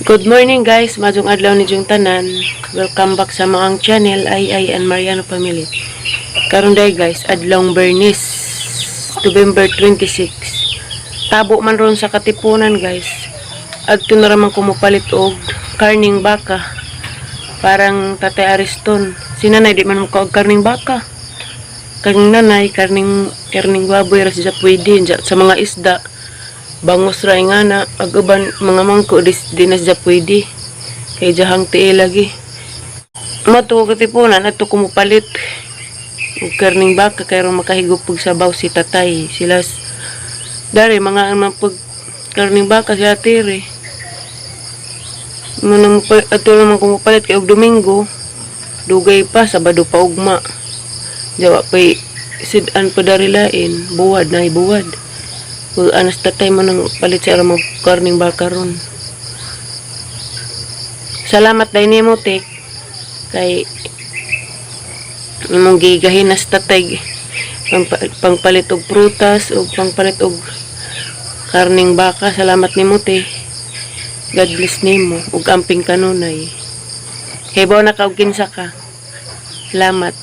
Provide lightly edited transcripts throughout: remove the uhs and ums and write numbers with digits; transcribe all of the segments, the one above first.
Good morning guys, majong adlaw ni Jung tanan. Welcome back sa maang channel Ay and Mariano Family. Karon day guys, adlawng Bernis, November 26. Tabo man ron sa Katipunan guys. Adto na ramang kumupalit og karning baka. Parang Tatay Ariston. Si nanay di man mo og karning baka. Kang nanay karning baboy ra siya pwede sa mga isda. Bangos ra nga na aguban mga mangko di na siya pwede kay jahang tiil lagi mato Katipunan ato kumupalit og karning baka kay ron makahigop og sabaw si tatay sila dari mga pag karning baka si atire manang ato naman kumupalit kay og Domingo dugay pa Sabado pa ugma jawa pay sidan pa dari lain buwad na buwad. Kung anas tatay mo nang palit siya ramang karning baka ron. Salamat dahil ni mo, Tek. Kay imong gigahin nas tatay. Pangpalit og prutas o pangpalit og karning baka. Salamat ni mo, Tek. God bless ni mo. Ug amping kanunay. Hebaw na ka og kinsa ka. Salamat.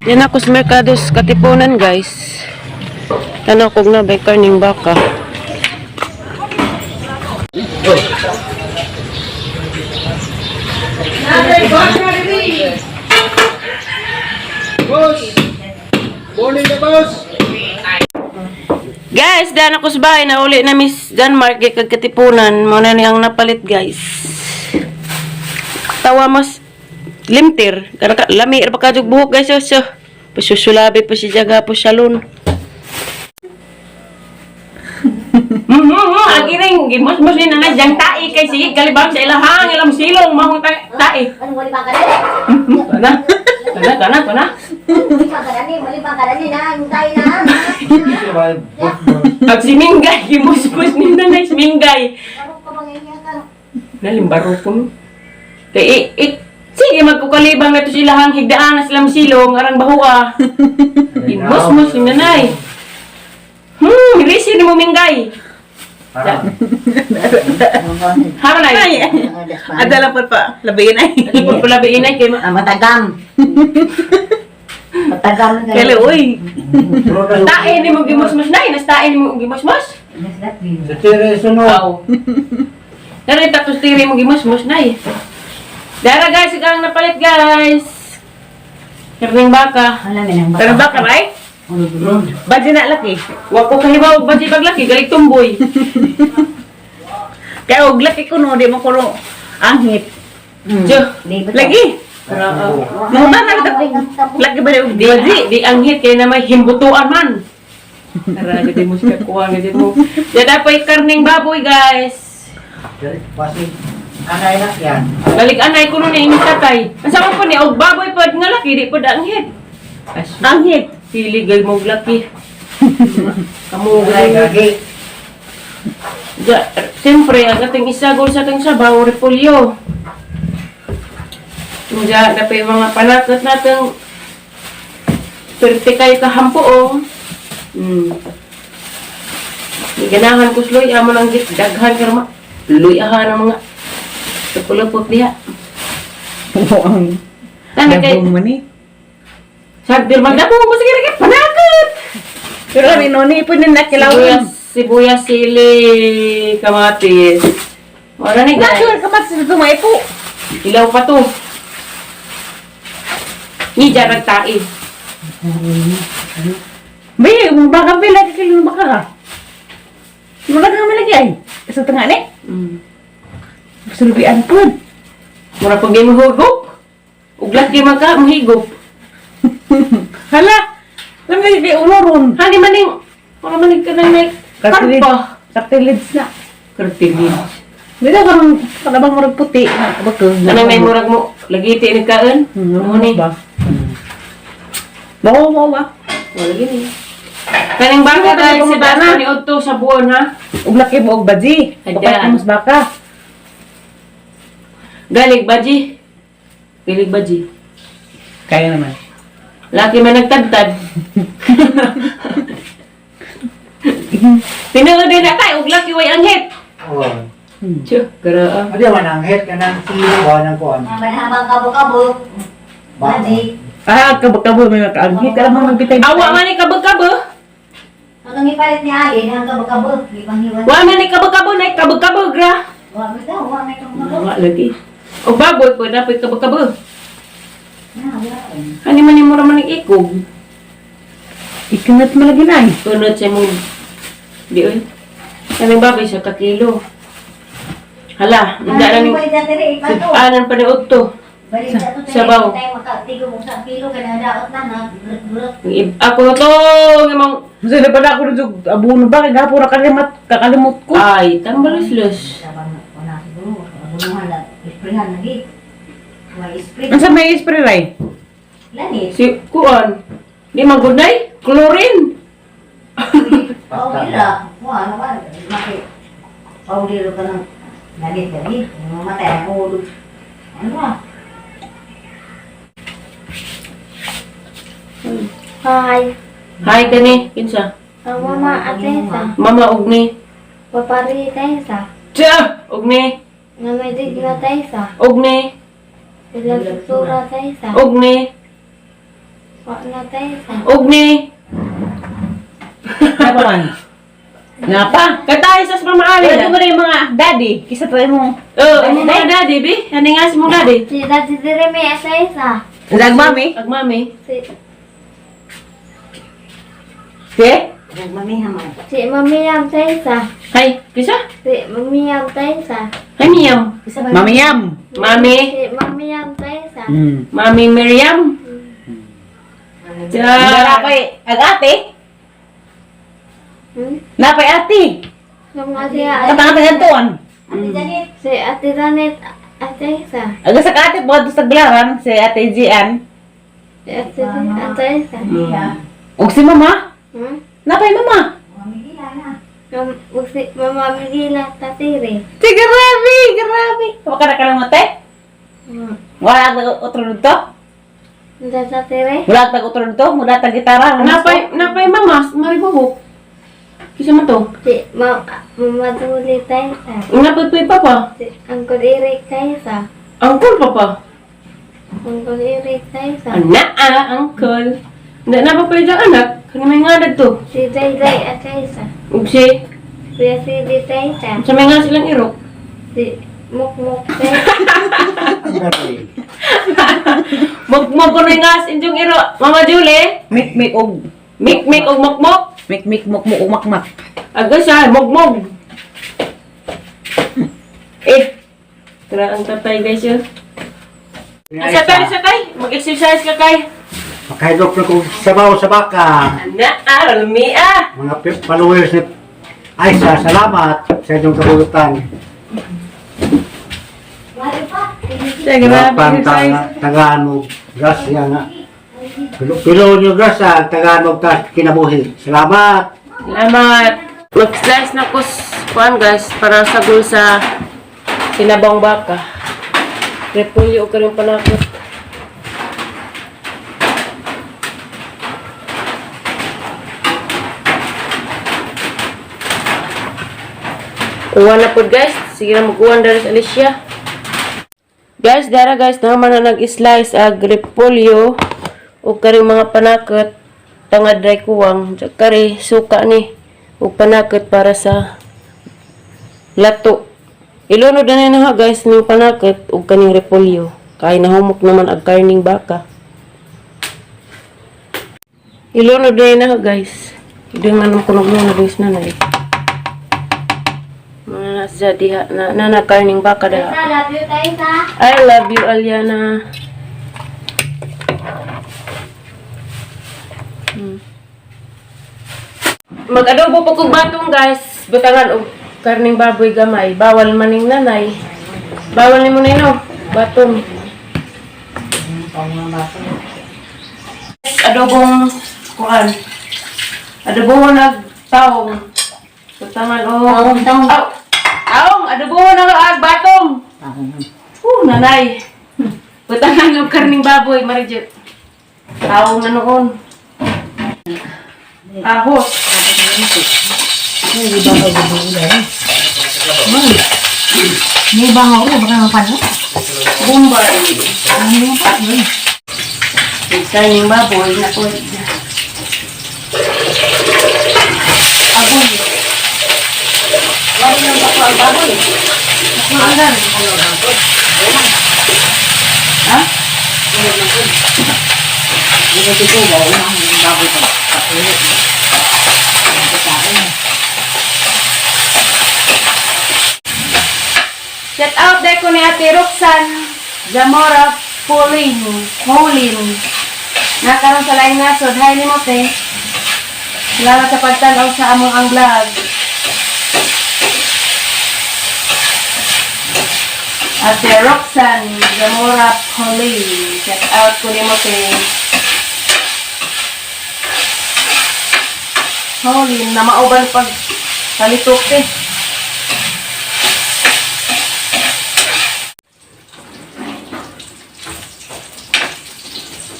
Yan ako sa Mercados Katipunan guys. Tanaw kog na bay karning baka. Morning na boss. Guys, daan ako sa bahay na uli na Miss Janmark kag Katipunan. Muna niyang napalit guys. Tawa mas limtir. Lami ra pa kajog buhok guys. So. Pasusulabi pa si Jaga po salon. Agi ring gimos-mos ni nanay jang tai kay sige kalibang sa ilahang ilang silong mahong tai. Ano wali ba ka na? Kana. Wali ba ka na na, hintay na. Ag si Minggay gimos-mos ni nanay si Minggay. Ano ka bang iyan? Nalimbaro ko. Kay sige magkukalibang na to silahang higdaan na silang silong arang bahua. Gimos-mos ni nanay. Risi ni mo Minggay. Hama na yun. Adala po pa, labiin ay. Pag palabiin ay kay Matagam. Matagam na Kaya uy. tain ni mo gimos-mos na yun. Tain mo gimos-mos. Sa tire sunod. Aw. Dari tapos tiri mo gimos-mos na yun. Dara guys, ikang napalit guys. Karning baka. Alam mo nang Karning baka, right? Badyo na laki. Wako kahibaw, baji paglaki, galing tumboy. Kaya og laki ko no, di mo ko no anghit. Jo, Lagi. Mo ba na laki ba og di, di anghit, kaya na may himbutuan man. Tara, gadi mo siya kuha, gadi mo. Yan dapat karning baboy guys. Pasig. Anay na yan. Balik anay ko nun yung tatay. Masama po ni, og baboy pa nga laki, di po da anghit. anghit. Piligay mo laki. Kamu Ay, gagi. Siyempre, ang ating isagol sa ating sabaw, repolyo. Diyan, na pa yung mga panakot natin. Pertikay kahampoong. Ganahan ko sloy, amo lang daghan karma. Luy ahan ang mga kapulapot niya. Oo ang Tana kay, dabong man eh. sagdir magdapong mo sige kay panakot. Pero kami noni po din nakilawin. Sibuyas, sili, kamatis. Wala ni guys. Nakilawin ka mas sa tumay po. Ilaw pa to. Ni jarag tai. Bay, baka pila kikilin baka ka. Mga kami lagi ay. Sa tengah ni. Sulubian po. Mura pag di mo hugop. Uglat di magka, mahigop. Hala. Lamay kay uloron. Hani maning, wala maning ka na may Cartilage. karpa. Cartilage na. Cartilage. Dito karang kalabang murag puti. Bakal. Anong may murag mo? Lagi ti nagkaan? Ano ni? ba? Bawa mo ba? Wala gini. Kaning baka dahil si Dana ni Otto sa buwan ha. Ug laki mo og baji. Ada. Papat mo sa baka. Galig baji. Galig baji. Kaya naman. Laki man nagtagtad. Tinuod din na kay ug laki way anghit. Oh. Tiyo, gara. Adi man ang head ka ng silo ba ng kuan. Habang kabo-kabo. Madi. Ah, kabog-kabog may makaagit. Alam mo magbitay. Awa man ni kabog-kabog. Hanggang ipalit ni Ali, ang kabo-kabo. Ibang-iwan. Wa man ni kabog-kabog na kabog-kabog ra. Wag ito, wag may kabo-kabo. Wala lagi. O baboy po na kabog-kabog. Wala. Hani man ni mura man ni ikog. Ikunat mo lagi na eh. Kunot sa mo. Di oy. Kaming baboy sa kakilo. Hala, hindi lang yung anan pa ni Otto. Sabaw. Ako na to, imong Kasi na pala ako nito, abuno ba? Kaya po kakalimot ko. ay, tambalos-los. Ang sa may spray ray? Lanit. Si Kuan, di magunay, chlorine. Paulira. Ano ba? Paulira ka ng lanit. Mamatay ang ulo. Ano ba? Hi, Hi kani, kinsa? ang mama Atesa, Mama ugni. papari Tesa, Tiya, ugni, namidig na Tesa, ugni, ilagsura Tesa, ugni, wak na Tesa, ugni. Napa man? Napa? Katay sa mama ali. Wala mo na yung mga daddy. Kisa tayo mo. Oh, ano mga daddy, bi? Ano nga si mong daddy? si Daddy Direme Atesa, Lag mami? Ag mami. Si? si Mamiyam Tesa, Hay, kisa? si Mamiyam Tesa, Hay, Miyam. Mami Yam. Mami. si Mamiyam Tesa, Mami Miriam. Tiya. Napay ag-ate? Napay ate? Sama siya, Katang-katang tuan. si Ate Janet Atesa, Aga sa ate po, sa glaran, si ate Gian. si Ate Atesa, O si mama? hmm? Napay mama? Si Mama Migila Tatiri, Si grabe. Baka na ka lang mate? Wala ka utro dito? Hindi Tatiri, Wala ka utro dito? Wala ka gitara? Napay mama, maribuhok. Kisa man to? si Mama Duli Tesa, Napay papa. si Uncle Eric Tesa, Angkol papa. Uncle Eric Tesa, Anak angkol. Napapay dyan anak. Kani may nga to. si Dayday Atesa, Ug si, Kuya Sidi Tesa, sa may nga silang irok. si Mukmuk Tesa, Mugmog ko na nga inyong irok. Mama Julie. Mik og Mik og mukmok. mik muk makmak. Aga siya, mugmog. Tara ang tatay guys yun. Satay. Mag-exercise ka kay. Makaidok na kong sabaw sa baka. Anak, Lumia. Mga followers ni Aisa, salamat sa inyong kabulutan. Tagaan mo gas yan nga. Pilo nyo gas ha, tagaan mo kinabuhi. Salamat! Salamat. Mag-slice na kuan guys para sagol sa sinabang baka. Repulyo ka rin panakot. Uwan na po guys. Sige na mag-uwan dara sa Alicia. Guys, dara guys, naman na nag-slice ag repolyo o karing mga panakot tangad dry kuwang kari suka ni o panakot para sa lato. Ilunod na na ha guys ng panakot o kaning repolyo. Kaya nahumok naman ag karning baka. Ilunod na ha guys. Idungan mo kunog na guys na na. Mga nasa diha na karning baka Tesa, daha. love you Tesa, I love you, Aliana. Mag-adobo po kong batong, guys. Butangan, karning baboy gamay. Bawal maning nanay. Bawal ni mo na no. Batong. Adobong kuan. Adobong nagtaong. Tutaman o. Taong. Taong, adobong batong. Nanay. Butangan ng karning baboy, Marijit. Taong na noon. Ahos. May bangaw na baka mapano. Bombay. Karning baboy na po. Aboy. Wala nang bako ang baboy. Makangan. Ha? Shout out day ko ni Ate Roxanne Zamora Pauline nakaroon sa laing nasod. Hi ni Mote. Salamat sa pagtanaw sa among ang vlog. Ate Roxanne Zamora Pauline. Shout out ko ni Mote. Pauline na mauban pag palitok eh.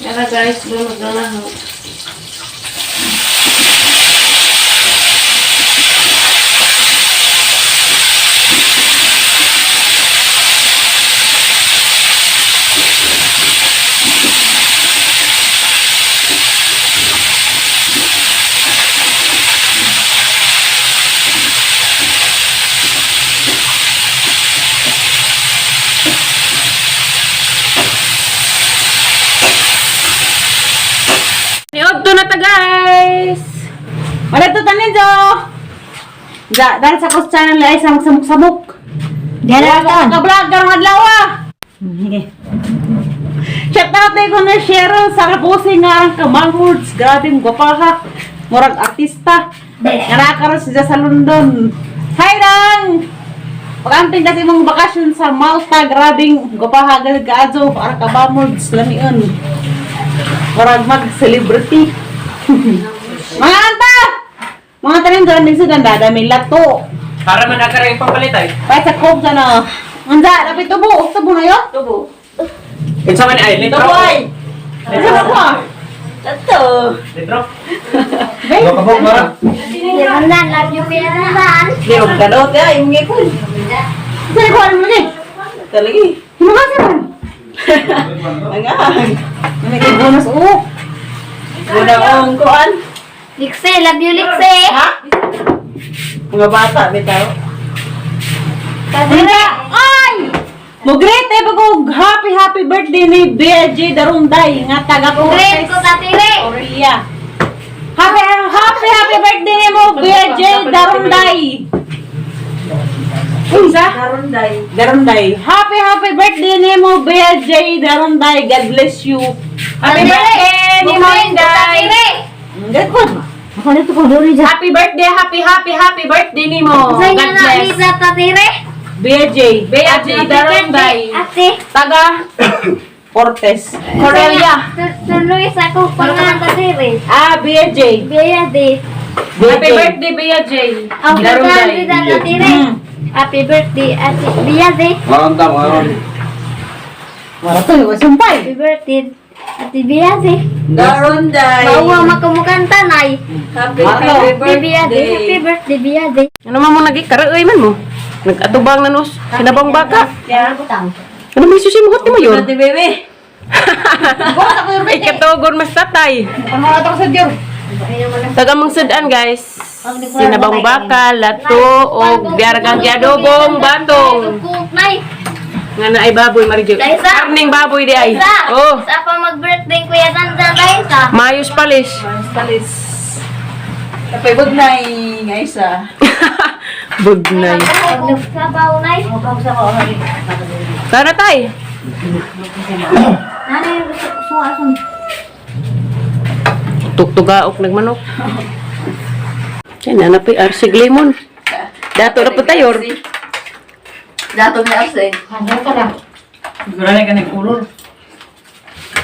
Yan na guys, lunod na na ho. Niodto na ta guys! Wala to tanin do. Dahil sa post channel ay isang samuk-samuk. Diyan na ito. Ka-vlog karong adlaw ah. Sige. Shout out ko na share sa kapusin nga kamangurds. Grabe gwapa ha. Murag artista. Nakakaroon siya sa London. Hi Rang! Pag-amping kasi mong bakasyon sa Malta. Grabing gwapa ha. Ganag ka-adso. Para kabamurds. Lamion. Murag mag-celebrity. Mga anta! Mga tanim doon din sa ganda. Dami lato. Para man nakaray papalitay. Kahit sa coke na. Anda, dapat tubo. Tubo na yun? Tubo. Kinsa man ay litro. Tubo ay. Ano na po ah? Ito. Litro. Ano ka po, Mara? Yan na, love you kaya naman. Hindi, huwag galot ya. Yung ngipon. Saan ko ano mo din? Talagi. Hinukas naman. Angang. May bonus oh. Muna ang kuan. Likse, love you Likse. Ha? Mga bata, bitaw. Kadire. Ay! Mugret eh pag happy birthday ni BJ Darunday nga taga Great ko katire. Aurelia. Happy birthday ni mo BJ Darunday. Isa? Darunday. Happy birthday ni mo BJ Darunday. God bless you. Happy birthday ni mo Inday. Good po. Ako nito ko duri dyan. Happy birthday ni mo. Say God na na bless. Liza katire. BJ. BJ Darunday. Ate. Taga Cortez. Corelia. Tuloy sa ko pangalan katire. BJ. Biya de. Happy birthday BJ Ang birthday da katire. Happy birthday Ate Biya de. Wala to, sumpay. Happy birthday Ate Biya de. Darunday. Bawa makumukanta nay. Happy Happy Biya de. Happy birthday Biya de. Ano man mo nagikaraoy man mo? Nag-atubang na nos. Sinabang baka. Kaya butang. Ano may susimukot ni mo yun? bebe. Ikatugon mas tatay. Ano ata ko sa Diyo? Taga mong sudan guys. Sinabang baka, lato, o biaragang giadobong batong. Cook nay. Nga na ay baboy, Marijo. Liza. Karning baboy di ay. Sa. Oh, Sa pa mag-birthday kuya Dandan Liza. mayos palis. Talis. Tapay bug na nga isa. Bugnay. Sabaw nay. Tara tay. Ano yung suwason? Tuktugaok nagmanok. Yan, nanapay arsig lemon. Dato na po tayo. Dato na absent. Handa ka lang. Siguro na ka nag-ulol.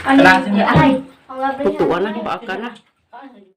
Ay, ay. Tutuan na, paaka na.